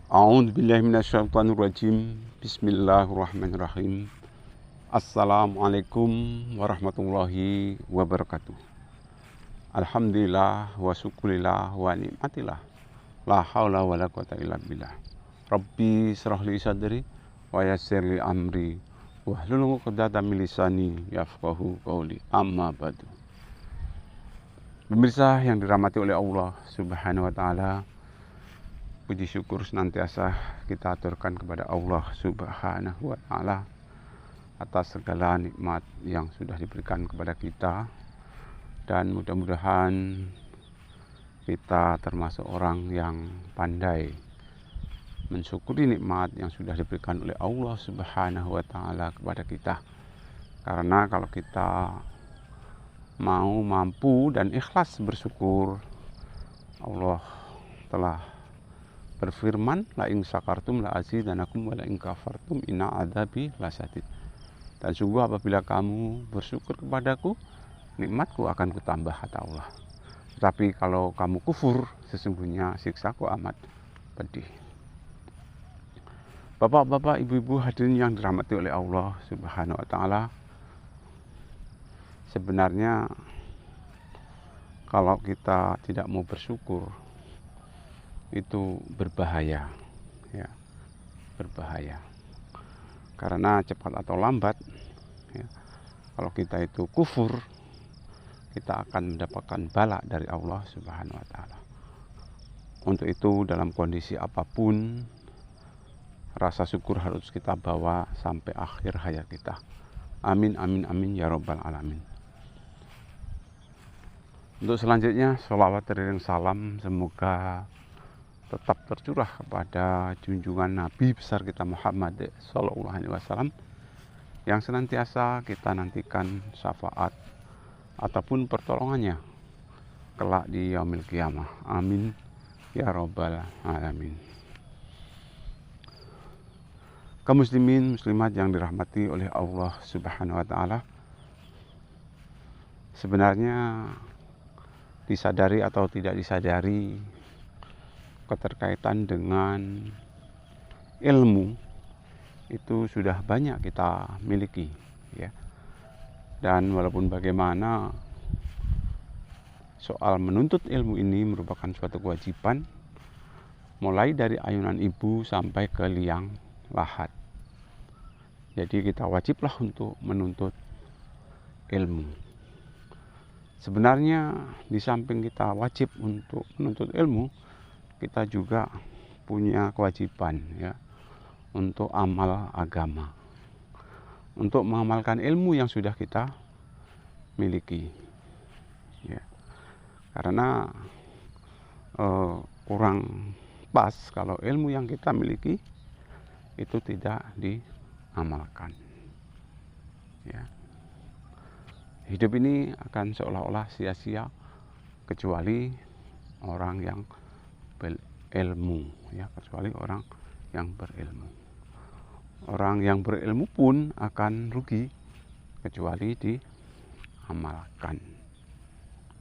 A'udzubillahiminasyaitonirrajim. Bismillahirrahmanirrahim. Assalamualaikum warahmatullahi wabarakatuh. Alhamdulillah wa syukurillah wa ni'matillah. La haula wa la quwata illa billah. Rabbi syrahli sadri wa yassirli amri wahlul 'uqdatam min lisani yafqahu qawli. Amma ba'du. Pemirsa yang dirahmati oleh Allah Subhanahu wa taala, puji syukur senantiasa kita aturkan kepada Allah Subhanahu wa taala atas segala nikmat yang sudah diberikan kepada kita, dan mudah-mudahan kita termasuk orang yang pandai mensyukuri nikmat yang sudah diberikan oleh Allah Subhanahu wa taala kepada kita. Karena kalau kita mau, mampu dan ikhlas bersyukur, Allah telah berfirman, la in syakartum la azidanakum wa la in kafartum inna adzabi lasyadid. Dan sungguh apabila kamu bersyukur kepadaku, nikmatku akan kutambah, kata Allah. Tetapi kalau kamu kufur, sesungguhnya siksaku amat pedih. Bapak-bapak, ibu-ibu hadirin yang dirahmati oleh Allah Subhanahu wa taala, sebenarnya kalau kita tidak mau bersyukur itu berbahaya, ya, berbahaya. Karena cepat atau lambat, ya, kalau kita itu kufur, kita akan mendapatkan bala dari Allah Subhanahu wa taala. Untuk itu dalam kondisi apapun, rasa syukur harus kita bawa sampai akhir hayat kita. Amin amin amin ya rabbal alamin. Untuk selanjutnya, sholawat dan salam semoga tetap tercurah kepada junjungan Nabi besar kita Muhammad Sallallahu Alaihi Wasallam, yang senantiasa kita nantikan syafaat ataupun pertolongannya kelak di yaumil qiyamah. Amin ya rabbal alamin. Kaum muslimin muslimat yang dirahmati oleh Allah Subhanahu wa taala, sebenarnya disadari atau tidak disadari, keterkaitan dengan ilmu itu sudah banyak kita miliki, ya. Dan walaupun bagaimana, soal menuntut ilmu ini merupakan suatu kewajiban, mulai dari ayunan ibu sampai ke liang lahat. Jadi kita wajiblah untuk menuntut ilmu. Sebenarnya di samping kita wajib untuk menuntut ilmu, kita juga punya kewajiban, ya, untuk amal agama, untuk mengamalkan ilmu yang sudah kita miliki, ya. Karena kurang pas kalau ilmu yang kita miliki itu tidak diamalkan, ya. Hidup ini akan seolah-olah sia-sia kecuali orang yang berilmu, ya, kecuali orang yang berilmu. Orang yang berilmu pun akan rugi kecuali diamalkan,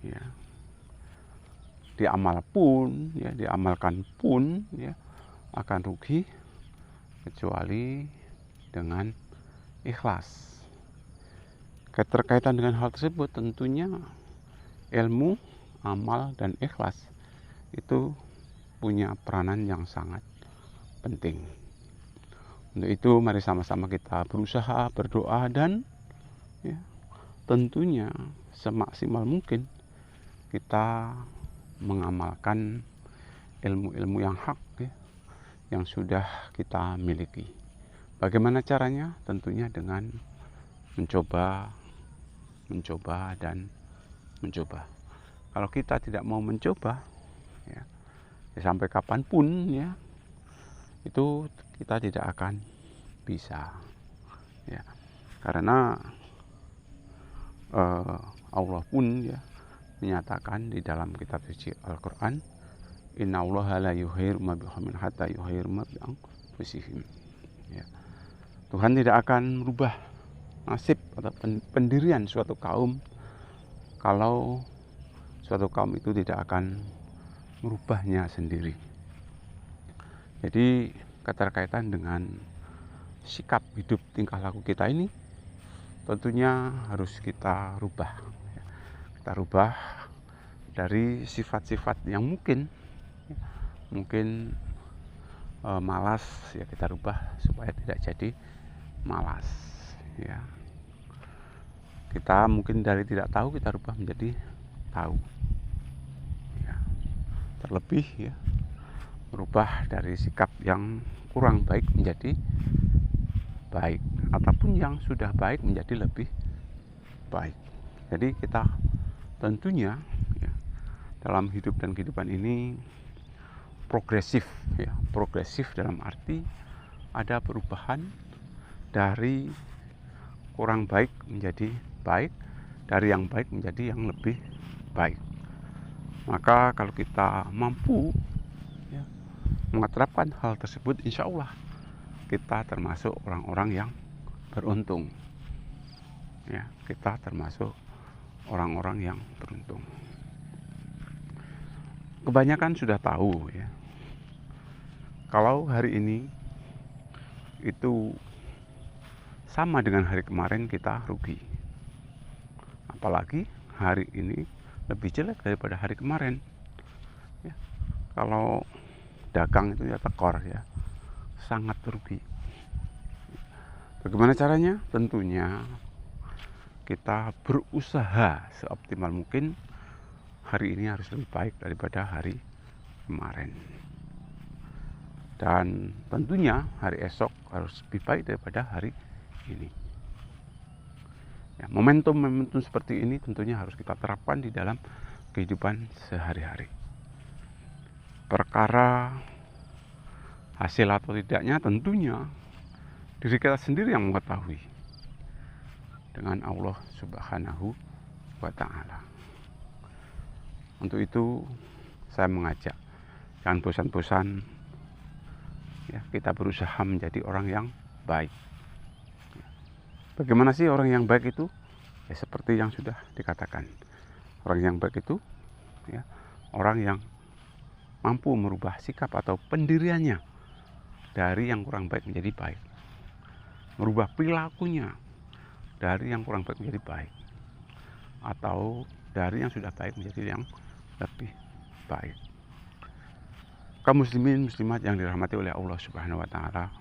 ya. Diamalkan pun, ya, akan rugi kecuali dengan ikhlas. Keterkaitan dengan hal tersebut tentunya ilmu, amal, dan ikhlas itu punya peranan yang sangat penting. Untuk itu mari sama-sama kita berusaha, berdoa, dan, ya, tentunya semaksimal mungkin kita mengamalkan ilmu-ilmu yang hak, ya, yang sudah kita miliki. Bagaimana caranya? Tentunya dengan mencoba dan mencoba. Kalau kita tidak mau mencoba, ya, sampai kapanpun, ya, itu kita tidak akan bisa, ya. Karena Allah pun, ya, menyatakan di dalam kitab suci Al-Quran, innallaha la yughayyiru ma biqaumin hatta yughayyiru ma bi anfusihim, ya. Tuhan tidak akan merubah nasib atau pendirian suatu kaum kalau suatu kaum itu tidak akan merubahnya sendiri. Jadi keterkaitan dengan sikap hidup tingkah laku kita ini tentunya harus kita rubah. Kita rubah dari sifat-sifat yang mungkin malas, ya kita rubah supaya tidak jadi malas, ya. Kita mungkin dari tidak tahu kita rubah menjadi tahu, ya. Terlebih ya, merubah dari sikap yang kurang baik menjadi baik, ataupun yang sudah baik menjadi lebih baik. Jadi kita tentunya ya, dalam hidup dan kehidupan ini progresif, ya, progresif dalam arti ada perubahan dari kurang baik menjadi baik, dari yang baik menjadi yang lebih baik. Maka kalau kita mampu ya, mengeterapkan hal tersebut, insya Allah kita termasuk orang-orang yang beruntung. Ya, kita termasuk orang-orang yang beruntung. Kebanyakan sudah tahu ya, kalau hari ini itu sama dengan hari kemarin kita rugi. Apalagi hari ini lebih jelek daripada hari kemarin. Ya, kalau dagang itu ya tekor ya, sangat rugi. Bagaimana caranya? Tentunya kita berusaha seoptimal mungkin hari ini harus lebih baik daripada hari kemarin. Dan tentunya hari esok harus lebih baik daripada hari ini. Ya, momentum-momentum seperti ini tentunya harus kita terapkan di dalam kehidupan sehari-hari. Perkara hasil atau tidaknya tentunya diri kita sendiri yang mengetahui dengan Allah Subhanahu wa Ta'ala. Untuk itu saya mengajak, jangan bosan-bosan ya, kita berusaha menjadi orang yang baik. Bagaimana sih orang yang baik itu? Ya seperti yang sudah dikatakan, orang yang baik itu ya, orang yang mampu merubah sikap atau pendiriannya dari yang kurang baik menjadi baik, merubah perilakunya dari yang kurang baik menjadi baik, atau dari yang sudah baik menjadi yang lebih baik. Kaum muslimin muslimat yang dirahmati oleh Allah Subhanahu wa Ta'ala,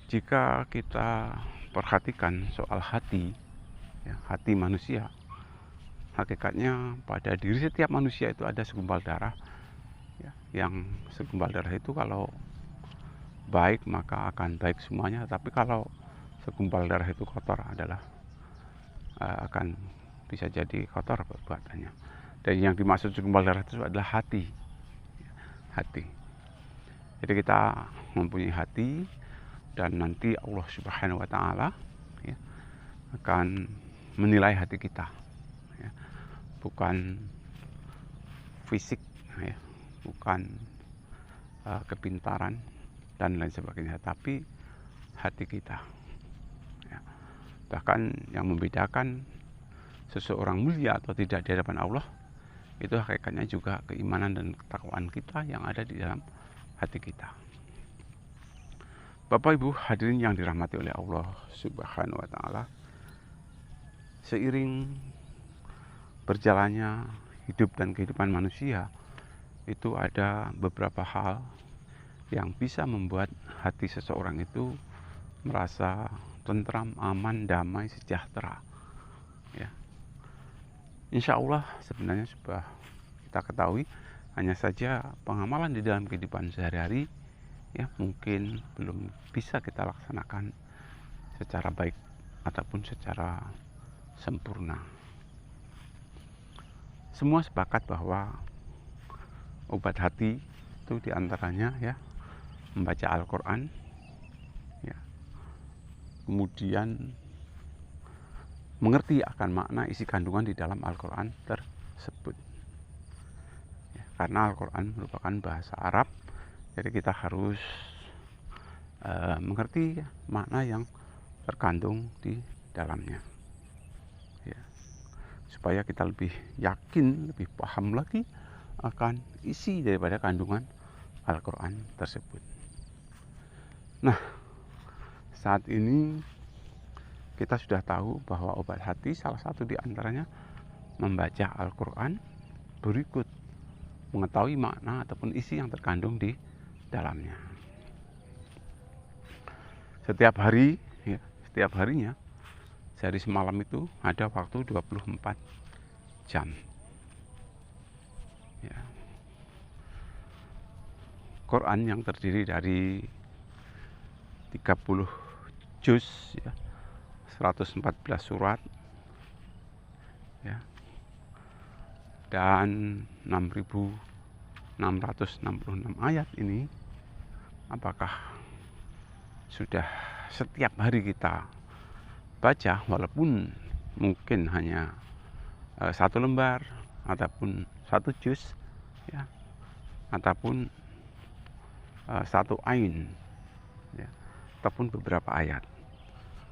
jika kita perhatikan soal hati ya, hati manusia, hakikatnya pada diri setiap manusia itu ada segumpal darah ya, yang segumpal darah itu kalau baik maka akan baik semuanya, tapi kalau segumpal darah itu kotor adalah akan bisa jadi kotor perbuatannya. Dan yang dimaksud segumpal darah itu adalah hati. Jadi kita mempunyai hati, dan nanti Allah Subhanahu wa Ta'ala ya, akan menilai hati kita ya. Bukan fisik ya, bukan kepintaran dan lain sebagainya, tapi hati kita ya. Bahkan yang membedakan seseorang mulia atau tidak di hadapan Allah itu hakikatnya juga keimanan dan ketakwaan kita yang ada di dalam hati kita. Bapak Ibu hadirin yang dirahmati oleh Allah Subhanahu wa Ta'ala, seiring berjalannya hidup dan kehidupan manusia itu ada beberapa hal yang bisa membuat hati seseorang itu merasa tentram, aman, damai, sejahtera ya. Insya Allah sebenarnya sudah kita ketahui, hanya saja pengamalan di dalam kehidupan sehari-hari ya mungkin belum bisa kita laksanakan secara baik ataupun secara sempurna. Semua sepakat bahwa obat hati itu diantaranya ya membaca Al-Quran ya, kemudian mengerti akan makna isi kandungan di dalam Al-Quran tersebut ya, karena Al-Quran merupakan bahasa Arab, jadi kita harus mengerti ya, makna yang terkandung di dalamnya ya, supaya kita lebih yakin, lebih paham lagi akan isi daripada kandungan Al-Quran tersebut. Nah, saat ini kita sudah tahu bahwa obat hati salah satu di antaranya membaca Al-Quran berikut, mengetahui makna ataupun isi yang terkandung di dalamnya. Setiap hari, ya, setiap harinya, sehari semalam itu ada waktu 24 jam. Ya. Quran yang terdiri dari 30 juz, ya, 114 surat, ya, dan 6.666 ayat ini, apakah sudah setiap hari kita baca, walaupun mungkin hanya satu lembar ataupun satu juz, ya, ataupun satu ain, ya, ataupun beberapa ayat,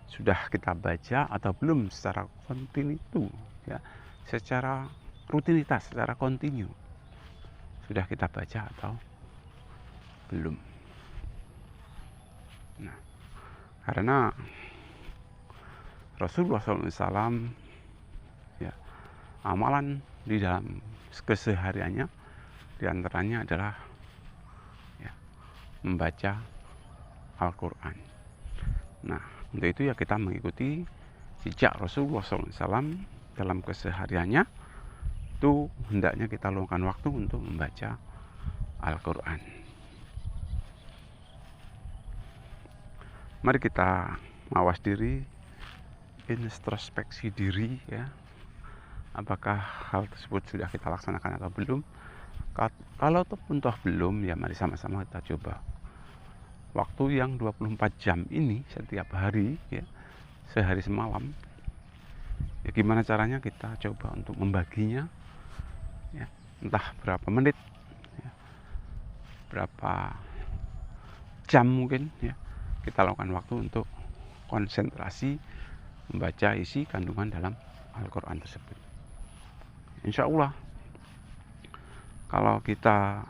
sudah kita baca atau belum secara kontinu, ya, secara rutinitas, secara kontinu, sudah kita baca atau belum. Nah, karena Rasulullah SAW, ya, amalan di dalam kesehariannya diantaranya adalah, ya, membaca Al-Quran. Nah, untuk itu ya kita mengikuti jejak Rasulullah SAW dalam kesehariannya, itu hendaknya kita luangkan waktu untuk membaca Al-Quran. Mari kita mawas diri, introspeksi diri, ya, apakah hal tersebut sudah kita laksanakan atau belum. Kalau toh belum, ya mari sama-sama kita coba. Waktu yang 24 jam ini setiap hari, ya, sehari semalam, ya gimana caranya kita coba untuk membaginya, ya, entah berapa menit, ya, berapa jam mungkin, ya, kita lakukan waktu untuk konsentrasi membaca isi kandungan dalam Al-Quran tersebut. Insya Allah, kalau kita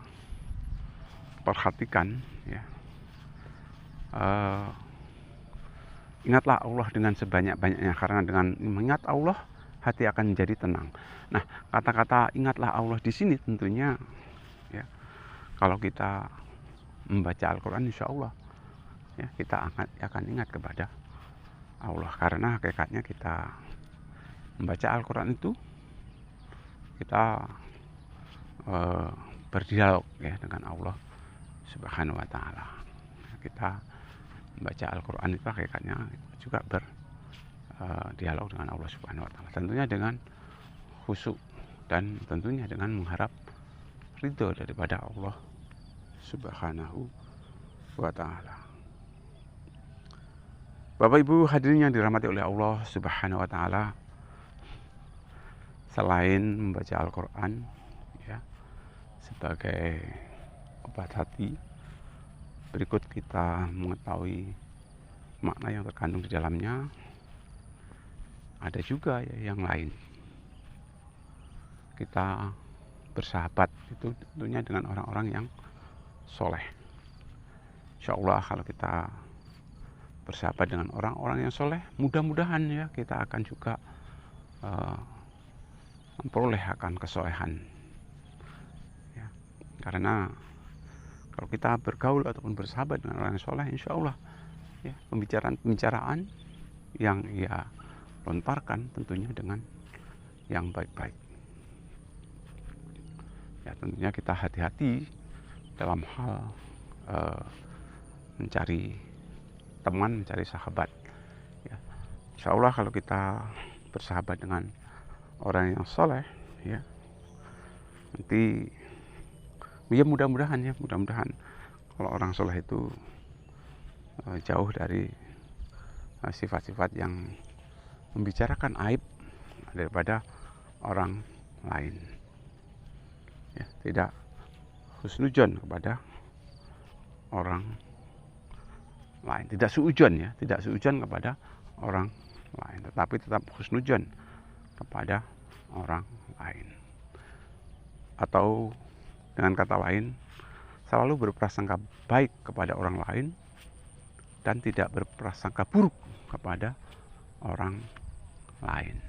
perhatikan, ya, ingatlah Allah dengan sebanyak-banyaknya, karena dengan mengingat Allah hati akan menjadi tenang. Nah, kata-kata ingatlah Allah di sini tentunya, ya, kalau kita membaca Al-Quran, insya Allah, ya, kita akan ingat kepada Allah, karena hakikatnya kita membaca Al-Quran itu kita berdialog, ya, dengan Allah Subhanahu wa Ta'ala. Kita membaca Al-Quran itu hakikatnya juga berdialog dengan Allah Subhanahu wa Ta'ala, tentunya dengan khusyuk dan tentunya dengan mengharap ridho daripada Allah Subhanahu wa Ta'ala. Bapak Ibu hadirin yang dirahmati oleh Allah Subhanahu wa Ta'ala, selain membaca Al-Quran, ya, sebagai obat hati, berikut kita mengetahui makna yang terkandung di dalamnya, ada juga, ya, yang lain. Kita bersahabat itu tentunya dengan orang-orang yang soleh. Insya Allah kalau kita bersahabat dengan orang-orang yang soleh, mudah-mudahan, ya, kita akan juga memperoleh akan kesolehan, ya. Karena kalau kita bergaul ataupun bersahabat dengan orang yang soleh, insya Allah, ya, pembicaraan yang ia lontarkan tentunya dengan yang baik-baik. Ya, tentunya kita hati-hati dalam hal mencari teman, mencari sahabat, ya. Insya Allah kalau kita bersahabat dengan orang yang soleh, ya, nanti, ya, mudah-mudahan kalau orang soleh itu jauh dari sifat-sifat yang membicarakan aib daripada orang lain, ya, tidak husnudzon kepada orang lain, tidak suudzon, ya, tidak suudzon kepada orang lain, tetapi tetap husnudzon kepada orang lain. Atau dengan kata lain, selalu berprasangka baik kepada orang lain dan tidak berprasangka buruk kepada orang lain.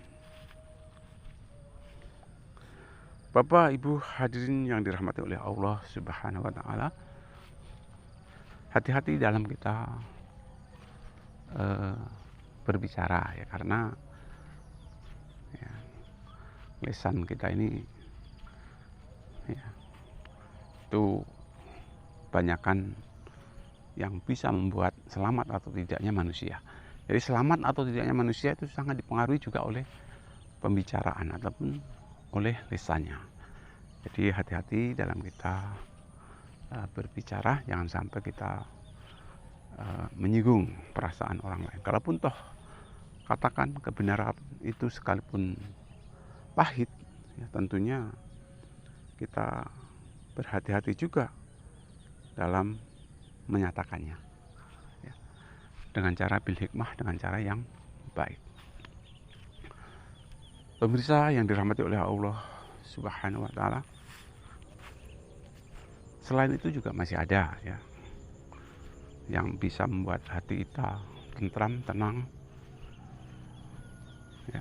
Bapak, Ibu hadirin yang dirahmati oleh Allah Subhanahu wa taala, hati-hati dalam kita berbicara ya, karena ya, lisan kita ini ya, itu banyakkan yang bisa membuat selamat atau tidaknya manusia. Jadi selamat atau tidaknya manusia itu sangat dipengaruhi juga oleh pembicaraan ataupun oleh lisannya. Jadi hati-hati dalam kita berbicara, jangan sampai kita menyinggung perasaan orang lain. Kalaupun toh katakan kebenaran itu sekalipun pahit, ya tentunya kita berhati-hati juga dalam menyatakannya ya, dengan cara bil hikmah, dengan cara yang baik. Pemirsa yang dirahmati oleh Allah Subhanahu wa taala, selain itu juga masih ada ya yang bisa membuat hati kita tentram, tenang ya.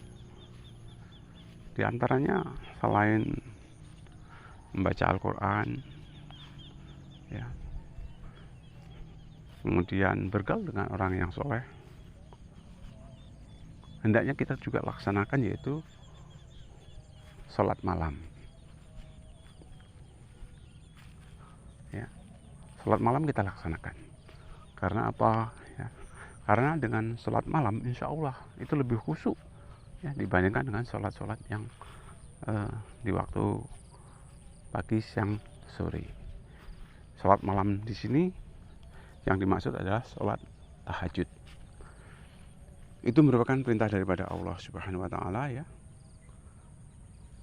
Di antaranya selain membaca Al-Quran ya, kemudian bergaul dengan orang yang soleh, hendaknya kita juga laksanakan, yaitu sholat malam ya. Sholat malam kita laksanakan. Karena apa ya? Karena dengan sholat malam insya Allah itu lebih khusyuk ya, dibandingkan dengan sholat-sholat yang di waktu pagi, siang, sore. Sholat malam di sini yang dimaksud adalah sholat tahajud. Itu merupakan perintah daripada Allah Subhanahu wa taala ya.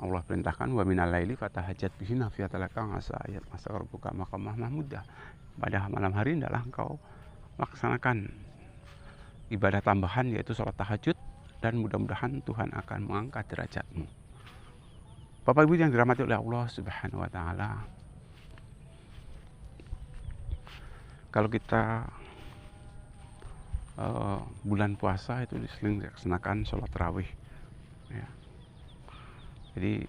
Allah perintahkan wa minal laili fatahajjat bihi nafilatan laka asa ayat masarbuka maqamah mahmudah. Pada malam hari hendaklah engkau laksanakan ibadah tambahan, yaitu sholat tahajud, dan mudah-mudahan Tuhan akan mengangkat derajatmu. Bapak Ibu yang dirahmati oleh Allah Subhanahu wa taala, kalau kita bulan puasa itu sering dilaksanakan sholat tarawih ya. Jadi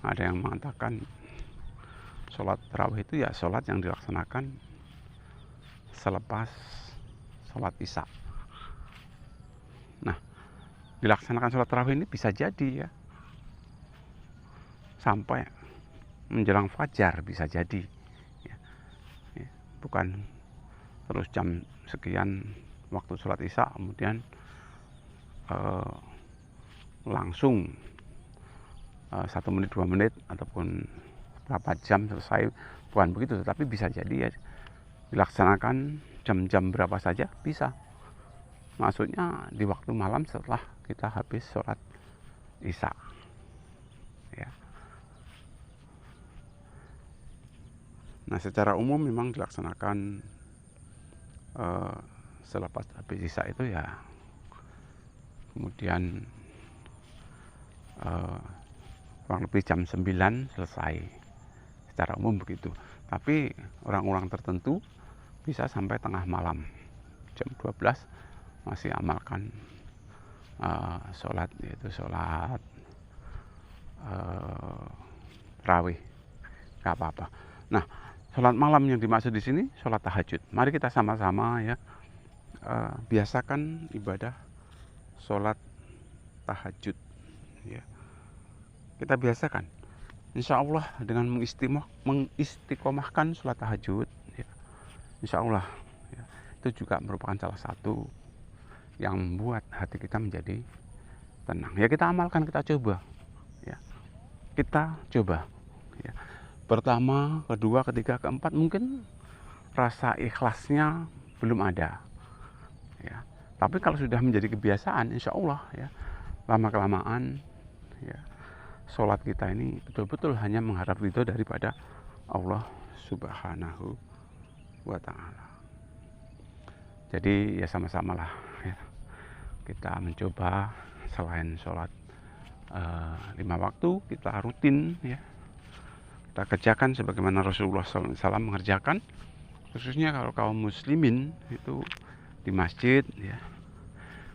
ada yang mengatakan sholat tarawih itu ya sholat yang dilaksanakan selepas sholat isya. Nah, dilaksanakan sholat tarawih ini bisa jadi ya sampai menjelang fajar, bisa jadi ya. Ya, bukan terus jam sekian waktu sholat isya kemudian langsung 1 menit 2 menit ataupun berapa jam selesai, bukan begitu, tetapi bisa jadi ya dilaksanakan jam-jam berapa saja bisa. Maksudnya di waktu malam setelah kita habis sholat isya ya. Nah, secara umum memang dilaksanakan selepas habis isya itu ya, kemudian kurang lebih jam 9 selesai, secara umum begitu. Tapi orang-orang tertentu bisa sampai tengah malam, jam 12 masih amalkan sholat, yaitu sholat tarawih, gak apa-apa. Nah, sholat malam yang dimaksud di sini sholat tahajud. Mari kita sama-sama ya biasakan ibadah sholat tahajud ya. Kita biasakan, insya Allah dengan mengistiqomahkan sholat tahajud ya, insya Allah ya, itu juga merupakan salah satu yang membuat hati kita menjadi tenang ya. Kita amalkan, kita coba ya, kita coba ya. Pertama, kedua, ketiga, keempat mungkin rasa ikhlasnya belum ada ya, tapi kalau sudah menjadi kebiasaan insya Allah ya, lama kelamaan ya, sholat kita ini betul-betul hanya mengharap ridho daripada Allah Subhanahu wa ta'ala. Jadi ya sama-samalah ya, kita mencoba selain sholat 5 waktu, kita rutin ya, kita kerjakan sebagaimana Rasulullah SAW mengerjakan, khususnya kalau kaum muslimin itu di masjid ya,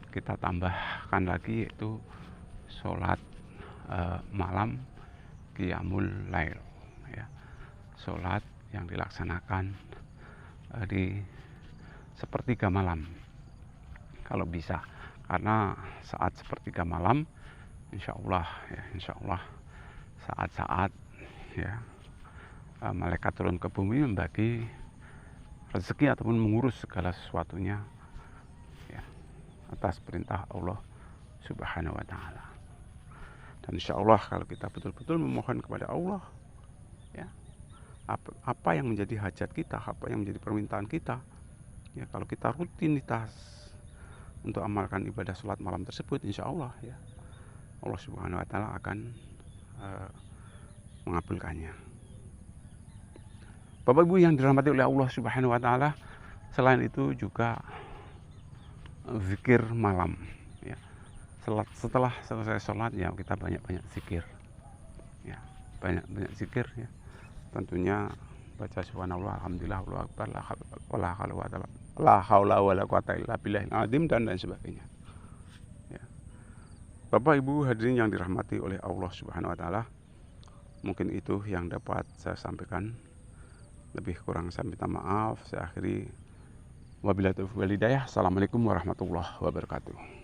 kita tambahkan lagi yaitu sholat malam qiyamul lail ya, sholat yang dilaksanakan di sepertiga malam kalau bisa, karena saat sepertiga malam insya Allah saat-saat ya malaikat turun ke bumi membagi rezeki ataupun mengurus segala sesuatunya ya, atas perintah Allah Subhanahu wa Ta'ala. Dan insya Allah kalau kita betul-betul memohon kepada Allah ya, apa yang menjadi hajat kita, apa yang menjadi permintaan kita ya, kalau kita rutinitas untuk amalkan ibadah sholat malam tersebut, insya Allah ya, Allah Subhanahu wa Ta'ala akan mengabulkannya. Bapak Ibu yang dirahmati oleh Allah Subhanahu wa Ta'ala, selain itu juga zikir malam ya. Setelah selesai sholat ya, kita banyak-banyak zikir ya, banyak-banyak zikir ya. Tentunya baca subhanallah, alhamdulillah, Allahu akbar, la haula wala quwata illa billahil azim, dan lain sebagainya ya. Bapak Ibu hadirin yang dirahmati oleh Allah Subhanahu wa Ta'ala, mungkin itu yang dapat saya sampaikan. Lebih kurang saya minta maaf. Saya akhiri, wabillahi taufiq wal hidayah. Assalamualaikum warahmatullahi wabarakatuh.